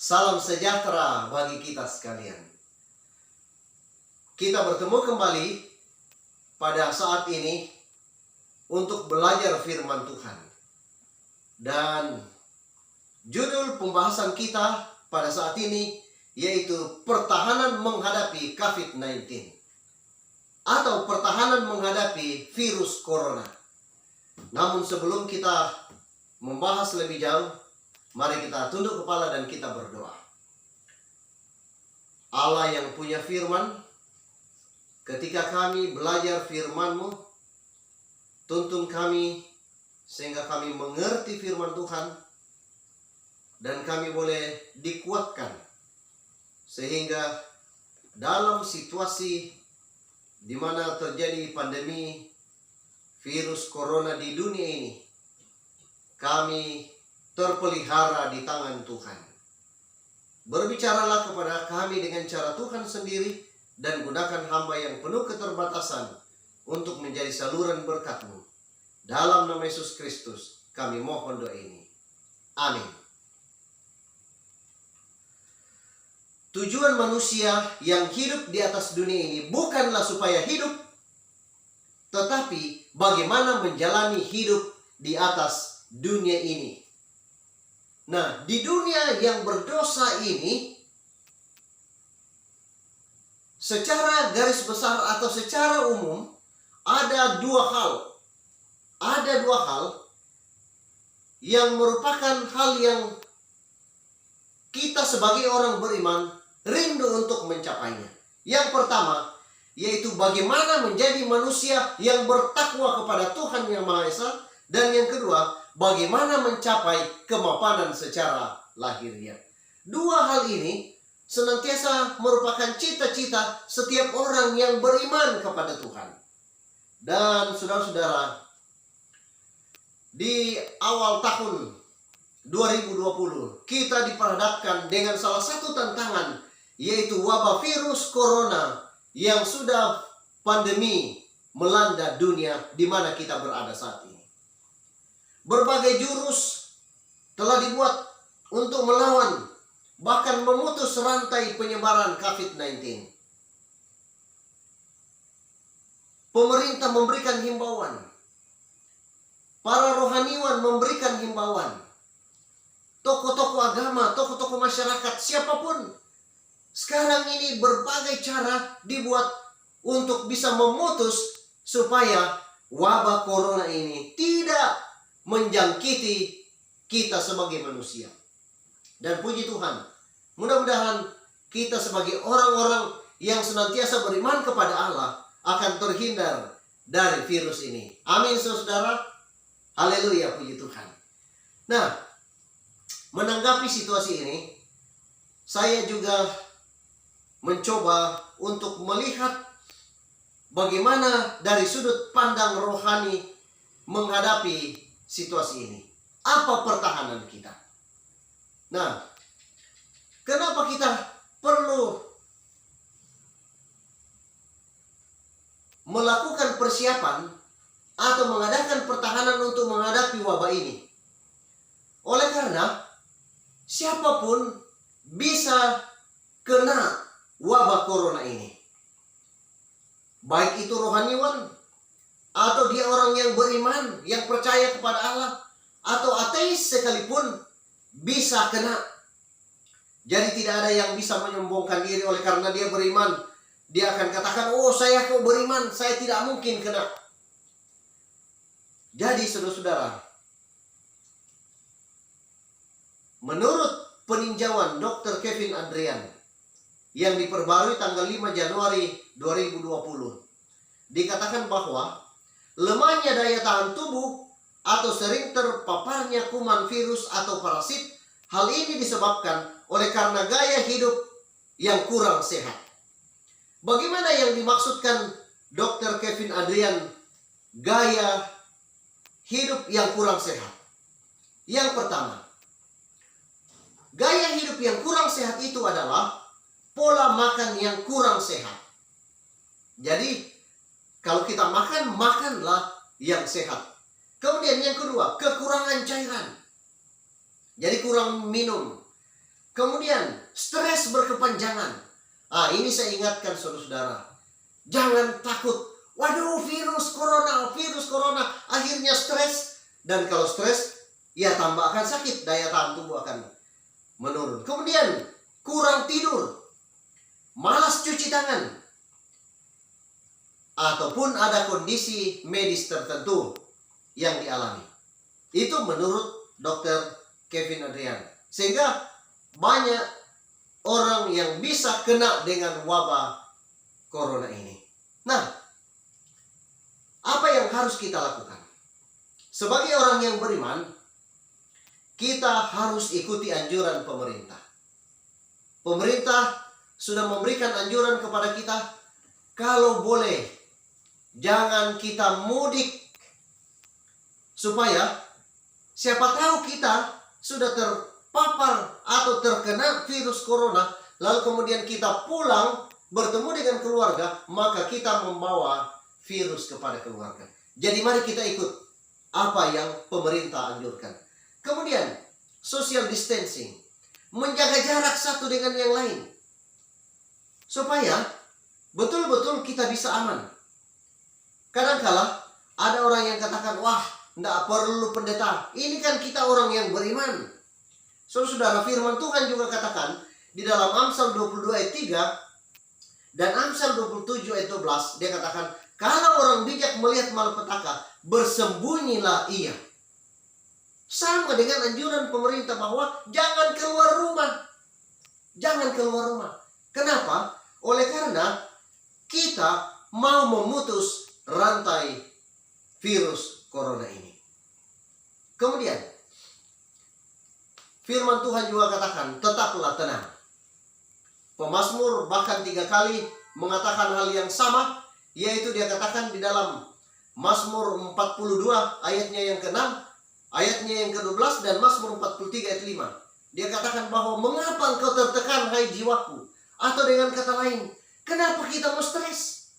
Salam sejahtera bagi kita sekalian. Kita bertemu kembali pada saat ini untuk belajar firman Tuhan. Dan judul pembahasan kita pada saat ini yaitu pertahanan menghadapi COVID-19 atau pertahanan menghadapi virus corona. Namun sebelum kita membahas lebih jauh, mari kita tunduk kepala dan kita berdoa. Allah yang punya firman, ketika kami belajar firman-Mu, tuntun kami sehingga kami mengerti firman Tuhan dan kami boleh dikuatkan sehingga dalam situasi di mana terjadi pandemi virus corona di dunia ini, kami terpelihara di tangan Tuhan. Berbicaralah kepada kami dengan cara Tuhan sendiri dan gunakan hamba yang penuh keterbatasan untuk menjadi saluran berkat-Mu. Dalam nama Yesus Kristus kami mohon doa ini. Amin. Tujuan manusia yang hidup di atas dunia ini bukanlah supaya hidup, tetapi bagaimana menjalani hidup di atas dunia ini. Nah, di dunia yang berdosa ini, secara garis besar atau secara umum, ada dua hal. Ada dua hal yang merupakan hal yang kita sebagai orang beriman rindu untuk mencapainya. Yang pertama, yaitu bagaimana menjadi manusia yang bertakwa kepada Tuhan Yang Maha Esa. Dan yang kedua, bagaimana mencapai kemapanan secara lahiriah. Dua hal ini senantiasa merupakan cita-cita setiap orang yang beriman kepada Tuhan. Dan saudara-saudara, di awal tahun 2020 kita diperhadapkan dengan salah satu tantangan, yaitu wabah virus corona yang sudah pandemi melanda dunia di mana kita berada saat ini. Berbagai jurus telah dibuat untuk melawan, bahkan memutus rantai penyebaran COVID-19. Pemerintah memberikan himbauan, para rohaniwan memberikan himbauan, tokoh-tokoh agama, tokoh-tokoh masyarakat, siapapun. Sekarang ini berbagai cara dibuat untuk bisa memutus supaya wabah corona ini tidak menjangkiti kita sebagai manusia. Dan puji Tuhan, mudah-mudahan kita sebagai orang-orang yang senantiasa beriman kepada Allah akan terhindar dari virus ini. Amin, saudara. Haleluya, puji Tuhan. Nah, menanggapi situasi ini, saya juga mencoba untuk melihat bagaimana dari sudut pandang rohani menghadapi situasi ini. Apa pertahanan kita? Nah, kenapa kita perlu melakukan persiapan atau mengadakan pertahanan untuk menghadapi wabah ini? Oleh karena siapapun bisa kena wabah corona ini. Baik itu rohaniwan, atau dia orang yang beriman, yang percaya kepada Allah, atau ateis sekalipun bisa kena. Jadi tidak ada yang bisa menyombongkan diri oleh karena dia beriman. Dia akan katakan, oh saya kok beriman, saya tidak mungkin kena. Jadi saudara-saudara, menurut peninjauan Dr. Kevin Adrian yang diperbarui tanggal 5 Januari 2020, dikatakan bahwa lemahnya daya tahan tubuh atau sering terpaparnya kuman, virus atau parasit, hal ini disebabkan oleh karena gaya hidup yang kurang sehat. Bagaimana yang dimaksudkan Dr. Kevin Adrian gaya hidup yang kurang sehat? Yang pertama, gaya hidup yang kurang sehat itu adalah pola makan yang kurang sehat. Jadi kalau kita makan, makanlah yang sehat. Kemudian yang kedua, kekurangan cairan. Jadi kurang minum. Kemudian stres berkepanjangan. Ini saya ingatkan saudara-saudara. Jangan takut. Waduh, virus corona. Akhirnya stres. Dan kalau stres, ya tambah akan sakit. Daya tahan tubuh akan menurun. Kemudian kurang tidur. Malas cuci tangan. Ataupun ada kondisi medis tertentu yang dialami. Itu menurut Dr. Kevin Adrian. Sehingga banyak orang yang bisa kena dengan wabah corona ini. Nah, apa yang harus kita lakukan? Sebagai orang yang beriman, kita harus ikuti anjuran pemerintah. Pemerintah sudah memberikan anjuran kepada kita, kalau boleh, jangan kita mudik. Supaya siapa tahu kita sudah terpapar atau terkena virus corona, lalu kemudian kita pulang bertemu dengan keluarga, maka kita membawa virus kepada keluarga. Jadi mari kita ikut apa yang pemerintah anjurkan. Kemudian social distancing, menjaga jarak satu dengan yang lain, supaya betul-betul kita bisa aman. Kadang-kala ada orang yang katakan, wah, tidak perlu pendeta. Ini kan kita orang yang beriman. Saudara, firman Tuhan juga katakan di dalam Amsal 22 ayat 3 dan Amsal 27 ayat 12, dia katakan, kalau orang bijak melihat malapetaka, bersembunyilah ia. Sama dengan anjuran pemerintah bahwa jangan keluar rumah. Jangan keluar rumah. Kenapa? Oleh karena kita mau memutus rantai virus corona ini. Kemudian firman Tuhan juga katakan, tetaplah tenang. Pemazmur bahkan 3 kali mengatakan hal yang sama, yaitu dia katakan di dalam Mazmur 42 ayatnya yang ke-6, ayatnya yang ke-12, dan Mazmur 43 ayat 5. Dia katakan bahwa mengapa engkau tertekan hai jiwaku? Atau dengan kata lain, kenapa kita mau stres?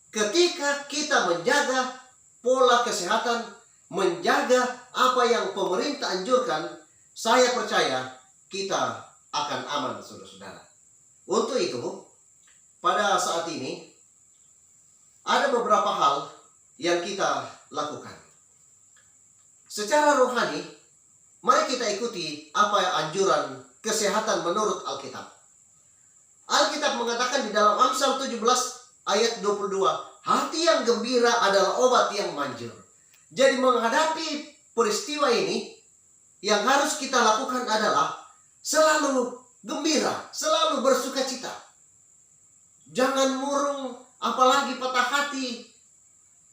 Ketika kita menjaga pola kesehatan, menjaga apa yang pemerintah anjurkan, saya percaya kita akan aman, saudara-saudara. Untuk itu, pada saat ini, ada beberapa hal yang kita lakukan. Secara rohani, mari kita ikuti apa anjuran kesehatan menurut Alkitab. Alkitab mengatakan di dalam Amsal 17 ayat 22, hati yang gembira adalah obat yang manjur. Jadi menghadapi peristiwa ini, yang harus kita lakukan adalah selalu gembira, selalu bersuka cita. Jangan murung, apalagi patah hati.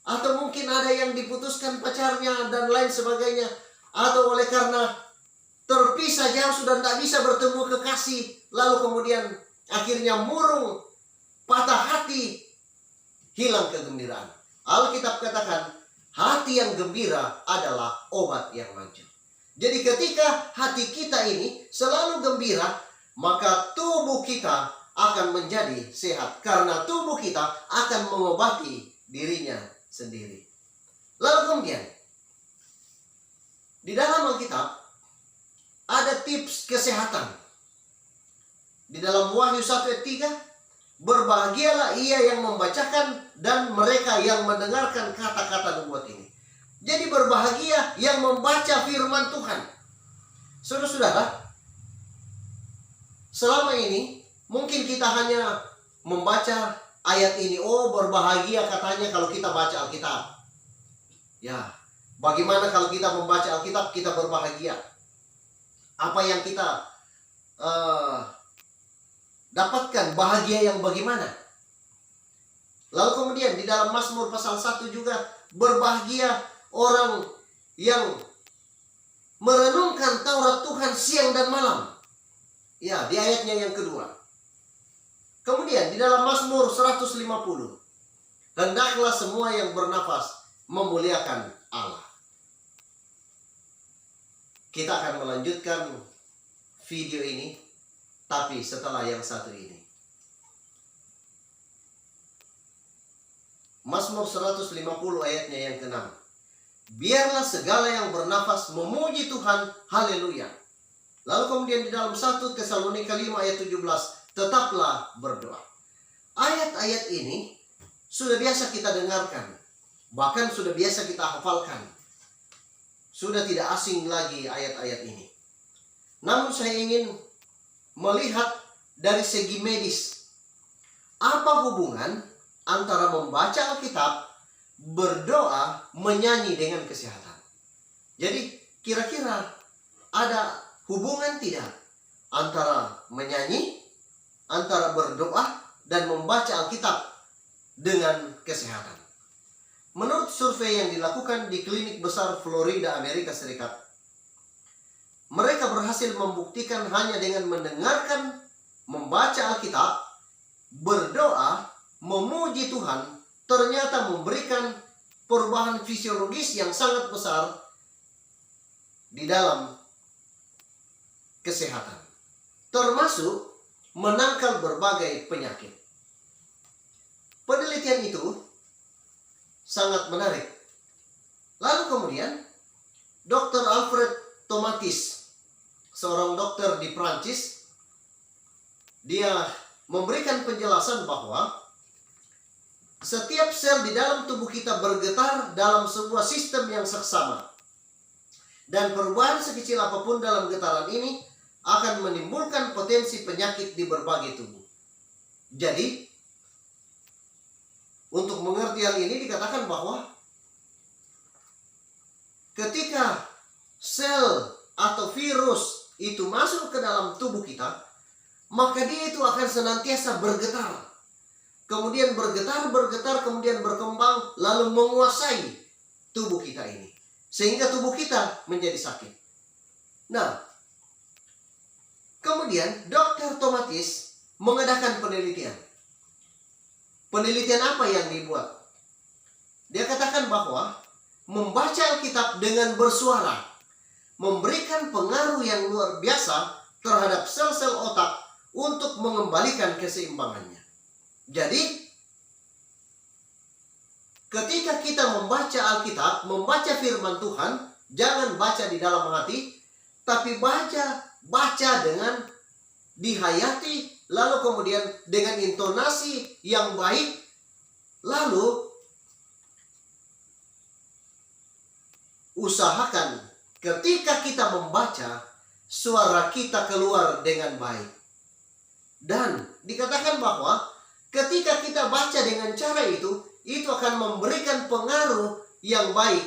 Atau mungkin ada yang diputuskan pacarnya dan lain sebagainya. Atau oleh karena terpisah jauh sudah tidak bisa bertemu kekasih, lalu kemudian akhirnya murung, patah hati, hilang kegembiraan. Alkitab katakan, hati yang gembira adalah obat yang manjur. Jadi ketika hati kita ini selalu gembira, maka tubuh kita akan menjadi sehat. Karena tubuh kita akan mengobati dirinya sendiri. Lalu kemudian, di dalam Alkitab ada tips kesehatan. Di dalam Wahyu 1 ayat 3, berbahagialah ia yang membacakan dan mereka yang mendengarkan kata-kata nubuat ini. Jadi berbahagia yang membaca firman Tuhan. Saudara-saudara, selama ini mungkin kita hanya membaca ayat ini. Oh, berbahagia katanya kalau kita baca Alkitab. Ya, bagaimana kalau kita membaca Alkitab kita berbahagia? Apa yang kita dapatkan bahagia yang bagaimana? Lalu kemudian di dalam Mazmur pasal 1 juga, berbahagia orang yang merenungkan Taurat Tuhan siang dan malam. Ya, di ayatnya yang kedua. Kemudian di dalam Mazmur 150, hendaklah semua yang bernafas memuliakan Allah. Kita akan melanjutkan video ini, tapi setelah yang satu ini. Mazmur 150 ayatnya yang ke-6. Biarlah segala yang bernafas memuji Tuhan, haleluya. Lalu kemudian di dalam 1 Tesalonika 5 ayat 17, tetaplah berdoa. Ayat-ayat ini sudah biasa kita dengarkan, bahkan sudah biasa kita hafalkan. Sudah tidak asing lagi ayat-ayat ini. Namun saya ingin melihat dari segi medis. Apa hubungan antara membaca Alkitab, berdoa, menyanyi dengan kesehatan? Jadi kira-kira ada hubungan tidak antara menyanyi, antara berdoa, dan membaca Alkitab dengan kesehatan? Menurut survei yang dilakukan di klinik besar Florida, Amerika Serikat, mereka berhasil membuktikan hanya dengan mendengarkan, membaca Alkitab, berdoa, memuji Tuhan, ternyata memberikan perubahan fisiologis yang sangat besar di dalam kesehatan, termasuk menangkal berbagai penyakit. Penelitian itu sangat menarik. Lalu kemudian Dr. Alfred Tomatis, seorang dokter di Prancis, dia memberikan penjelasan bahwa setiap sel di dalam tubuh kita bergetar dalam sebuah sistem yang seksama. Dan perubahan sekecil apapun dalam getaran ini akan menimbulkan potensi penyakit di berbagai tubuh. Jadi, untuk mengerti hal ini dikatakan bahwa ketika sel atau virus itu masuk ke dalam tubuh kita, maka dia itu akan senantiasa bergetar. Kemudian bergetar, kemudian berkembang, lalu menguasai tubuh kita ini. Sehingga tubuh kita menjadi sakit. Nah, kemudian Dr. Tomatis mengadakan penelitian. Penelitian apa yang dibuat? Dia katakan bahwa membaca Alkitab dengan bersuara memberikan pengaruh yang luar biasa terhadap sel-sel otak untuk mengembalikan keseimbangannya. Jadi, ketika kita membaca Alkitab, membaca firman Tuhan, jangan baca di dalam hati, tapi baca dengan dihayati, lalu kemudian dengan intonasi yang baik, lalu usahakan ketika kita membaca, suara kita keluar dengan baik. Dan dikatakan bahwa ketika kita baca dengan cara itu akan memberikan pengaruh yang baik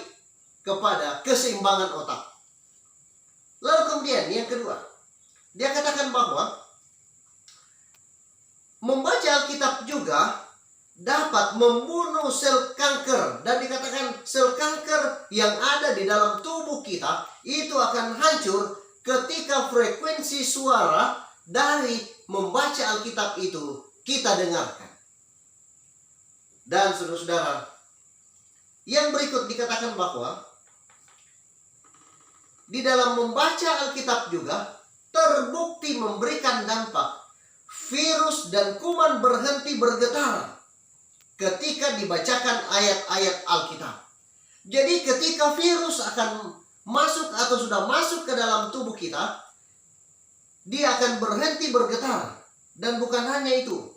kepada keseimbangan otak. Lalu kemudian yang kedua, dia katakan bahwa membaca Alkitab juga dapat membunuh sel kanker. Dan dikatakan sel kanker yang ada di dalam tubuh kita itu akan hancur ketika frekuensi suara dari membaca Alkitab itu kita dengarkan. Dan saudara-saudara, yang berikut dikatakan bahwa di dalam membaca Alkitab juga terbukti memberikan dampak. Virus dan kuman berhenti bergetar ketika dibacakan ayat-ayat Alkitab. Jadi ketika virus akan masuk atau sudah masuk ke dalam tubuh kita, dia akan berhenti bergetar. Dan bukan hanya itu,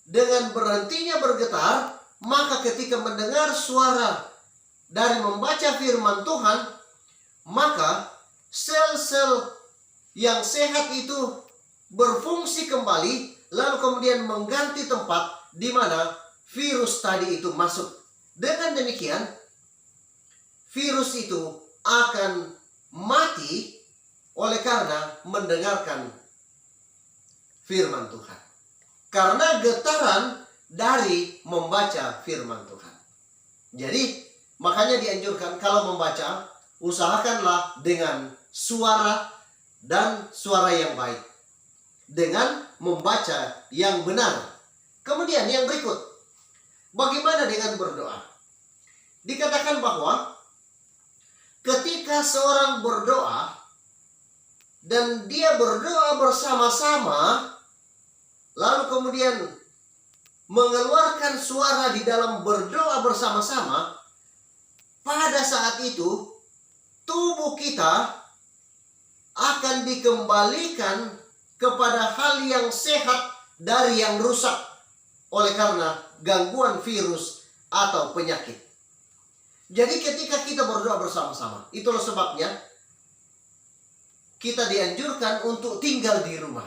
dengan berhentinya bergetar, maka ketika mendengar suara dari membaca firman Tuhan, maka sel-sel yang sehat itu berfungsi kembali, lalu kemudian mengganti tempat di mana virus tadi itu masuk. Dengan demikian, virus itu akan mati oleh karena mendengarkan firman Tuhan. Karena getaran dari membaca firman Tuhan. Jadi, makanya dianjurkan kalau membaca, usahakanlah dengan suara dan suara yang baik. Dengan membaca yang benar. Kemudian yang berikut, bagaimana dengan berdoa? Dikatakan bahwa ketika seorang berdoa dan dia berdoa bersama-sama, lalu kemudian mengeluarkan suara di dalam berdoa bersama-sama, pada saat itu tubuh kita akan dikembalikan kepada hal yang sehat dari yang rusak oleh karena gangguan virus atau penyakit. Jadi ketika kita berdoa bersama-sama, itulah sebabnya kita dianjurkan untuk tinggal di rumah.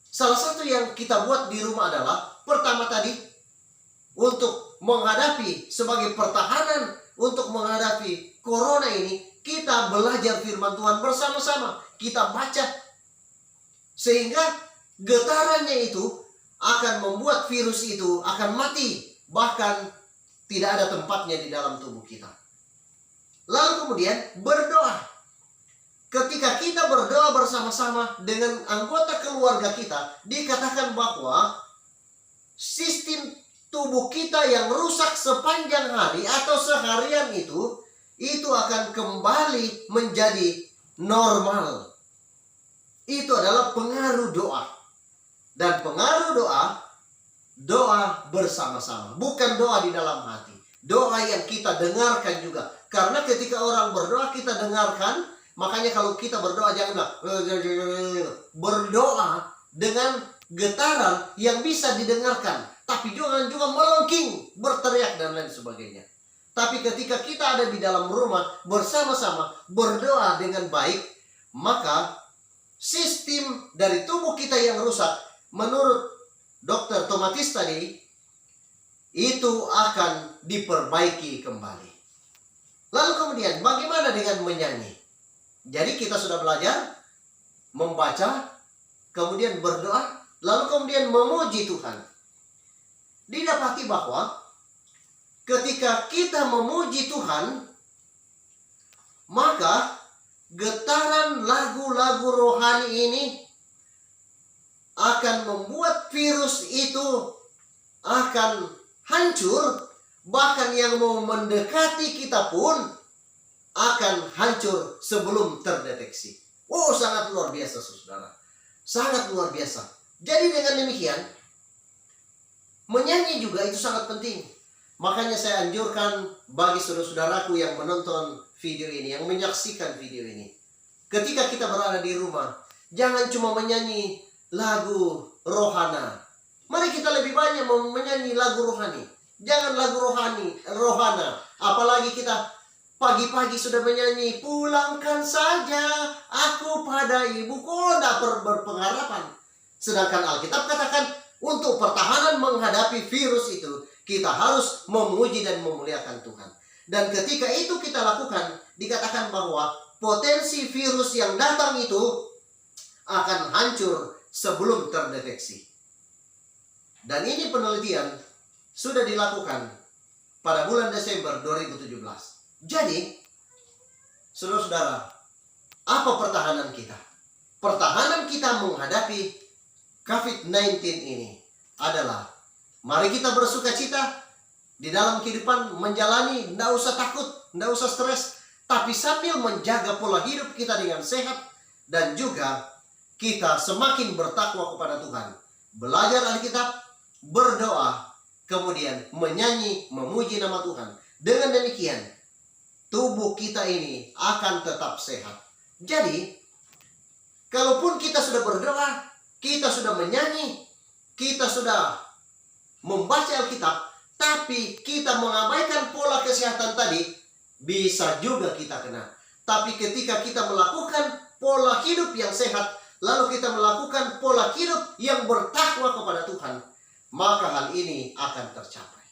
Salah satu yang kita buat di rumah adalah pertama tadi untuk menghadapi sebagai pertahanan untuk menghadapi corona ini, kita belajar firman Tuhan bersama-sama. Kita baca sehingga getarannya itu akan membuat virus itu akan mati, bahkan tidak ada tempatnya di dalam tubuh kita. Lalu kemudian berdoa. Ketika kita berdoa bersama-sama dengan anggota keluarga kita, dikatakan bahwa sistem tubuh kita yang rusak sepanjang hari atau seharian itu akan kembali menjadi normal. Itu adalah pengaruh doa. Dan pengaruh doa bersama-sama. Bukan doa di dalam hati. Doa yang kita dengarkan juga. Karena ketika orang berdoa kita dengarkan. Makanya kalau kita berdoa jangan berdoa dengan getaran yang bisa didengarkan. Tapi jangan juga melengking, berteriak dan lain sebagainya. Tapi ketika kita ada di dalam rumah bersama-sama berdoa dengan baik, maka sistem dari tubuh kita yang rusak, menurut Dr. Tomatis tadi, itu akan diperbaiki kembali. Lalu kemudian bagaimana dengan menyanyi? Jadi kita sudah belajar membaca, kemudian berdoa, lalu kemudian memuji Tuhan. Didapati bahwa ketika kita memuji Tuhan, maka getaran lagu-lagu rohani ini akan membuat virus itu akan hancur. Bahkan yang mau mendekati kita pun akan hancur sebelum terdeteksi. Oh, sangat luar biasa, saudara. Sangat luar biasa. Jadi dengan demikian, menyanyi juga itu sangat penting. Makanya saya anjurkan bagi saudara-saudaraku yang menonton video ini, yang menyaksikan video ini. Ketika kita berada di rumah, jangan cuma menyanyi lagu rohana. Mari kita lebih banyak menyanyi lagu rohani. Jangan lagu rohana. Apalagi kita pagi-pagi sudah menyanyi, pulangkan saja aku pada ibuku. Tidak berpengharapan. Sedangkan Alkitab katakan untuk pertahanan menghadapi virus itu, kita harus memuji dan memuliakan Tuhan. Dan ketika itu kita lakukan, dikatakan bahwa potensi virus yang datang itu akan hancur sebelum terdeteksi. Dan ini penelitian sudah dilakukan pada bulan Desember 2017. Jadi, saudara-saudara, apa pertahanan kita? Pertahanan kita menghadapi COVID-19 ini adalah, mari kita bersuka cita di dalam kehidupan menjalani, tidak usah takut, tidak usah stres, tapi sambil menjaga pola hidup kita dengan sehat, dan juga kita semakin bertakwa kepada Tuhan. Belajar Alkitab, berdoa, kemudian menyanyi, memuji nama Tuhan. Dengan demikian, tubuh kita ini akan tetap sehat. Jadi, kalaupun kita sudah berdoa, kita sudah menyanyi, kita sudah membaca Alkitab, tapi kita mengabaikan pola kesehatan tadi, bisa juga kita kena. Tapi ketika kita melakukan pola hidup yang sehat, lalu kita melakukan pola hidup yang bertakwa kepada Tuhan, maka hal ini akan tercapai.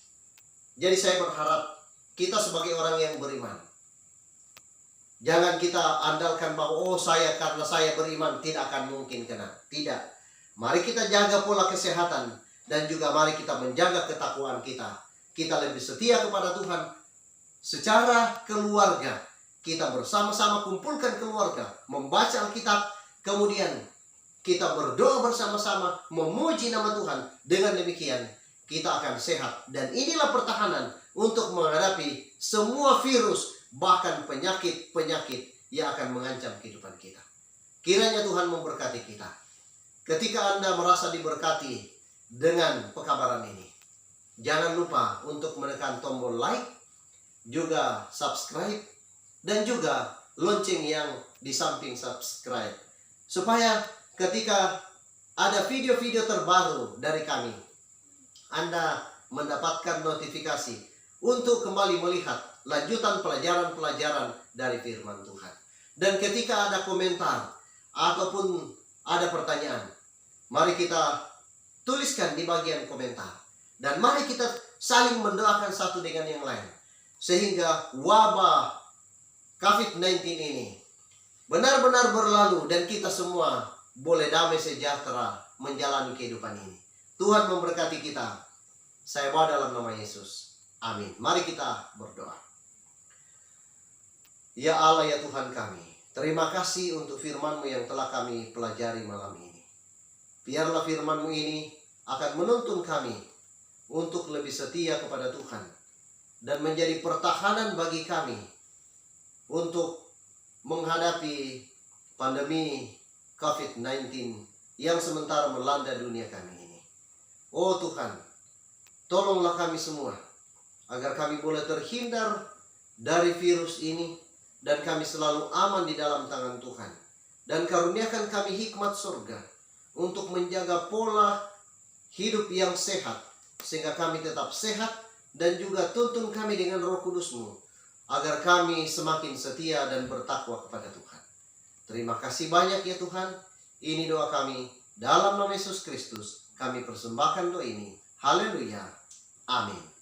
Jadi saya berharap kita sebagai orang yang beriman, jangan kita andalkan bahwa karena saya beriman tidak akan mungkin kena. Tidak. Mari kita jaga pola kesehatan, dan juga mari kita menjaga ketakwaan kita. Kita lebih setia kepada Tuhan. Secara keluarga, kita bersama-sama kumpulkan keluarga, membaca Alkitab, kemudian kita berdoa bersama-sama, memuji nama Tuhan. Dengan demikian, kita akan sehat. Dan inilah pertahanan untuk menghadapi semua virus, bahkan penyakit-penyakit yang akan mengancam kehidupan kita. Kiranya Tuhan memberkati kita. Ketika Anda merasa diberkati dengan pekabaran ini, jangan lupa untuk menekan tombol like, juga subscribe, dan juga lonceng yang di samping subscribe. Supaya ketika ada video-video terbaru dari kami, Anda mendapatkan notifikasi untuk kembali melihat lanjutan pelajaran-pelajaran dari firman Tuhan. Dan ketika ada komentar ataupun ada pertanyaan, mari kita tuliskan di bagian komentar. Dan mari kita saling mendoakan satu dengan yang lain. Sehingga wabah COVID-19 ini benar-benar berlalu dan kita semua boleh damai sejahtera menjalani kehidupan ini. Tuhan memberkati kita. Saya bawa dalam nama Yesus. Amin. Mari kita berdoa. Ya Allah, ya Tuhan kami, terima kasih untuk firman-Mu yang telah kami pelajari malam ini. Biarlah firman-Mu ini akan menuntun kami untuk lebih setia kepada Tuhan dan menjadi pertahanan bagi kami untuk menghadapi pandemi COVID-19 yang sementara melanda dunia kami ini. Oh Tuhan, tolonglah kami semua agar kami boleh terhindar dari virus ini dan kami selalu aman di dalam tangan Tuhan. Dan karuniakan kami hikmat surga untuk menjaga pola hidup yang sehat sehingga kami tetap sehat, dan juga tuntun kami dengan Roh Kudus-Mu agar kami semakin setia dan bertakwa kepada Tuhan. Terima kasih banyak ya Tuhan. Ini doa kami dalam nama Yesus Kristus. Kami persembahkan doa ini. Haleluya. Amin.